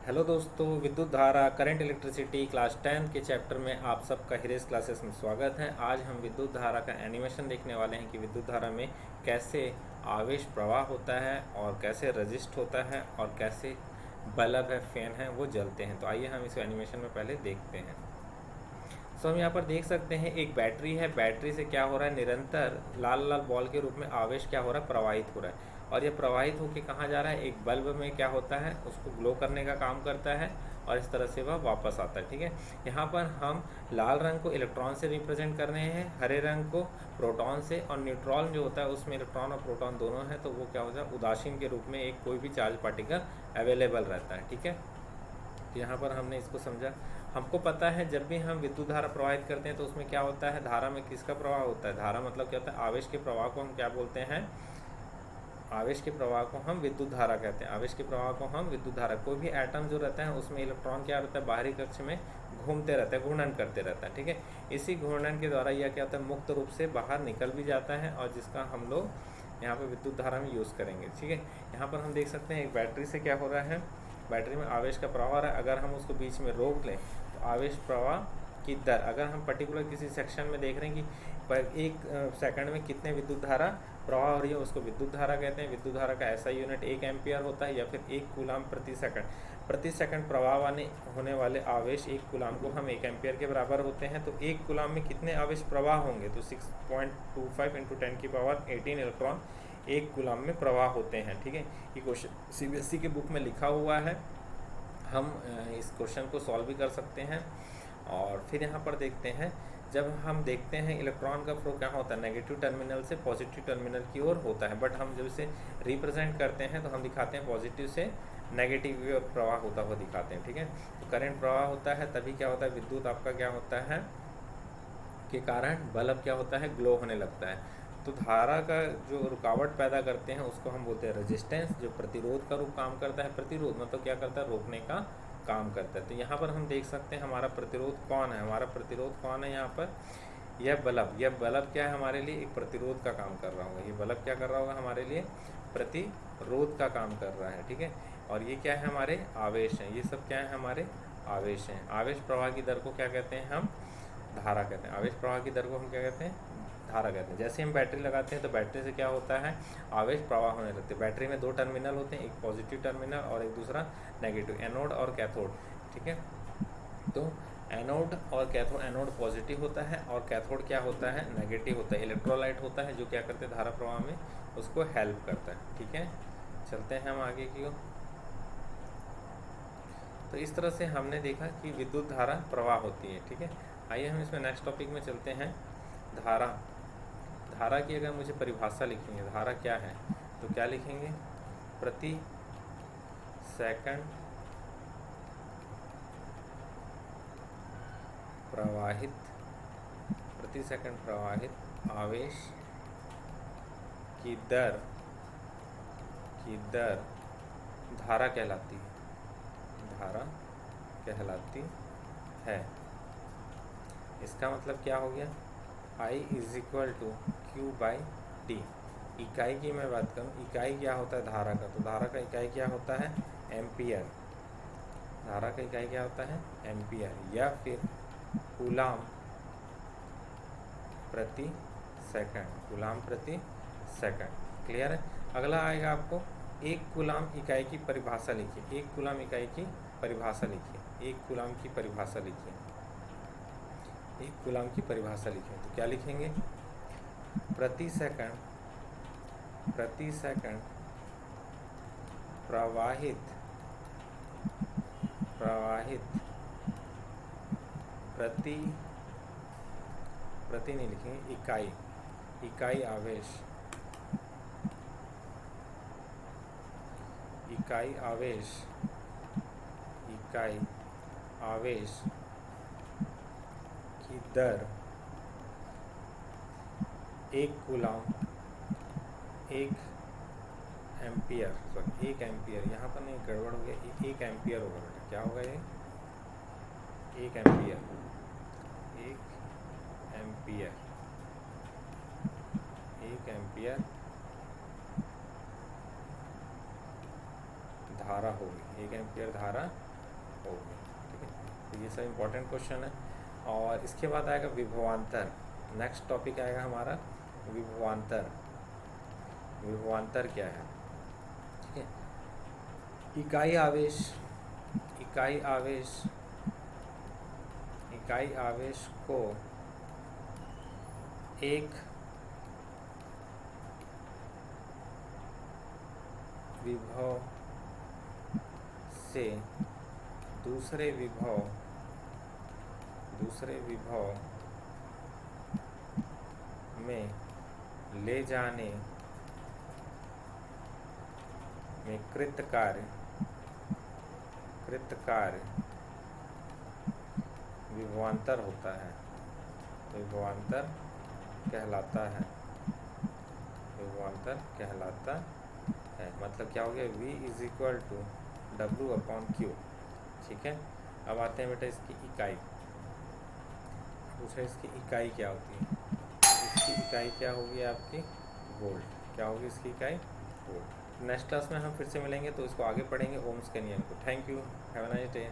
Hello दोस्तों, विद्युत धारा करंट इलेक्ट्रिसिटी क्लास 10 के चैप्टर में आप सबका हिरेस क्लासेस में स्वागत है। आज हम विद्युत धारा का एनिमेशन देखने वाले हैं कि विद्युत धारा में कैसे आवेश प्रवाह होता है और कैसे रजिस्ट होता है और कैसे बल्ब है, फैन है, वो जलते हैं। तो आइए हम इस एनिमेशन में पहले देखते हैं। सो हम यहाँ पर देख सकते हैं एक बैटरी है। बैटरी से क्या हो रहा है, निरंतर लाल लाल बॉल के रूप में आवेश क्या हो रहा है, प्रवाहित हो रहा है। और ये प्रवाहित होकर कहाँ जा रहा है, एक बल्ब में क्या होता है, उसको ग्लो करने का काम करता है और इस तरह से वह वापस आता है। ठीक है, यहाँ पर हम लाल रंग को इलेक्ट्रॉन से रिप्रेजेंट कर रहे हैं, हरे रंग को प्रोटॉन से, और न्यूट्रॉन जो होता है उसमें इलेक्ट्रॉन और प्रोटॉन दोनों है, तो वो क्या होता है, उदासीन के रूप में एक कोई भी चार्ज पार्टिकल अवेलेबल रहता है। ठीक है, तो यहाँ पर हमने इसको समझा। हमको पता है जब भी हम विद्युत धारा प्रवाहित करते हैं तो उसमें क्या होता है, धारा में किसका प्रवाह होता है, धारा मतलब क्या होता है, आवेश के प्रवाह को हम क्या बोलते हैं, आवेश के प्रवाह को हम विद्युत धारा कहते हैं। आवेश के प्रवाह को हम विद्युत धारा, कोई भी एटम जो रहता है उसमें इलेक्ट्रॉन क्या रहता है, बाहरी कक्ष में घूमते रहता है, घूर्णन करते रहता है। ठीक है, इसी घूर्णन के द्वारा यह क्या होता है, मुक्त रूप से बाहर निकल भी जाता है और जिसका हम लोग यहाँ पर विद्युत धारा में यूज़ करेंगे। ठीक है, यहाँ पर हम देख सकते हैं एक बैटरी से क्या हो रहा है, बैटरी में आवेश का प्रवाह हो रहा है। अगर हम उसको बीच में रोक लें तो आवेश प्रवाह की दर, अगर हम पर्टिकुलर किसी सेक्शन में देख रहे हैं कि पर एक सेकंड में कितने विद्युत धारा प्रवाह हो रही है, उसको विद्युत धारा कहते हैं। विद्युत धारा का ऐसा यूनिट 1 एम्पियर होता है या फिर 1 कूलाम प्रति सेकंड प्रवाह होने वाले आवेश 1 कूलाम को हम 1 एम्पियर के बराबर होते हैं। तो 1 कूलाम में कितने आवेश प्रवाह होंगे, तो 6.25 × 10⁻18 इलेक्ट्रॉन 1 कूलाम में प्रवाह होते हैं। ठीक है, ये क्वेश्चन सीबीएसई के बुक में लिखा हुआ है, हम इस क्वेश्चन को सॉल्व भी कर सकते हैं। और फिर यहाँ पर देखते हैं, जब हम देखते हैं इलेक्ट्रॉन का फ्लो क्या होता है, नेगेटिव टर्मिनल से पॉजिटिव टर्मिनल की ओर होता है, बट हम जब इसे रिप्रेजेंट करते हैं तो हम दिखाते हैं पॉजिटिव से नेगेटिव की ओर प्रवाह होता हुआ दिखाते हैं। ठीक है, तो करंट प्रवाह होता है तभी क्या होता है, विद्युत आपका क्या होता है के कारण बल्ब क्या होता है, ग्लो होने लगता है। तो धारा का जो रुकावट पैदा करते हैं उसको हम बोलते हैं रेजिस्टेंस, जो प्रतिरोध का रूप काम करता है। प्रतिरोध मतलब क्या करता है, रोकने का काम करता है। तो यहाँ पर हम देख सकते हैं हमारा प्रतिरोध कौन है, हमारा प्रतिरोध कौन है, यहाँ पर यह बल्ब क्या है, हमारे लिए एक प्रतिरोध का काम कर रहा होगा। ये बल्ब क्या कर रहा होगा, हमारे लिए प्रतिरोध का काम कर रहा है। ठीक है, और ये क्या है, हमारे आवेश हैं, ये सब क्या है, हमारे आवेश हैं। आवेश प्रवाह की दर को क्या कहते हैं, हम धारा कहते हैं। आवेश प्रवाह की दर को हम क्या कहते हैं, धारा कहते हैं। जैसे हम बैटरी लगाते हैं तो बैटरी से क्या होता है, आवेश प्रवाह होने लगते हैं। बैटरी में 2 टर्मिनल होते हैं, एक पॉजिटिव टर्मिनल और एक दूसरा नेगेटिव, एनोड और कैथोड। ठीक है, तो एनोड और कैथोड, एनोड पॉजिटिव होता है और कैथोड क्या होता है, नेगेटिव होता है। इलेक्ट्रोलाइट होता है जो क्या करते हैं, धारा प्रवाह में उसको हेल्प करता है। ठीक है, चलते हैं हम आगे की ओर। तो इस तरह से हमने देखा कि विद्युत धारा प्रवाह होती है। ठीक है, आइए हम इसमें नेक्स्ट टॉपिक में चलते हैं। धारा, धारा की अगर मुझे परिभाषा लिखेंगे, धारा क्या है, तो क्या लिखेंगे, प्रति सेकंड प्रवाहित, प्रति सेकंड प्रवाहित आवेश की दर धारा कहलाती है, धारा कहलाती है। इसका मतलब क्या हो गया, I = Q/T। इकाई की मैं बात करूँ, इकाई क्या होता है धारा का, तो धारा का इकाई क्या होता है, एम्पियर। धारा का इकाई क्या होता है, एम्पियर, या फिर कूलाम प्रति सेकंड, कूलाम प्रति सेकंड। क्लियर है। अगला आएगा आपको, 1 कूलाम इकाई की परिभाषा लिखिए। 1 कूलाम इकाई की परिभाषा लिखिए, 1 कूलाम की परिभाषा लिखिए, 1 कूलाम की परिभाषा लिखें। तो क्या लिखेंगे, प्रति सेकंड प्रवाहित प्रति नहीं लिखेंगे, इकाई आवेश, इकाई आवेश की दर 1 कूलाम 1 एम्पियर, सॉरी 1 एम्पियर, यहाँ पर नहीं, गड़बड़ हो गया, 1 एम्पियर होगा बेटा, क्या होगा ये, 1 एम्पियर, 1 एम्पियर धारा होगी, 1 एम्पियर धारा होगी। ठीक है, तो ये सब इम्पोर्टेंट क्वेश्चन है। और इसके बाद आएगा विभवांतर। नेक्स्ट टॉपिक आएगा हमारा विभवांतर। विभवांतर क्या है? ठीक है, इकाई आवेश, इकाई आवेश, इकाई आवेश को एक विभव से दूसरे विभव में ले जाने में कृत कार्य विभवांतर होता है, विभवांतर कहलाता है, विभवांतर कहलाता है। मतलब क्या हो गया, V = W/Q। ठीक है, अब आते हैं बेटा इसकी इकाई। पूछा इसकी इकाई क्या होती है? इसकी इकाई क्या होगी आपकी? वोल्ट। क्या होगी इसकी इकाई? वोल्ट। नेक्स्ट क्लास में हम फिर से मिलेंगे तो इसको आगे पढ़ेंगे, ओम्स के नियम को। Thank you, have a nice day.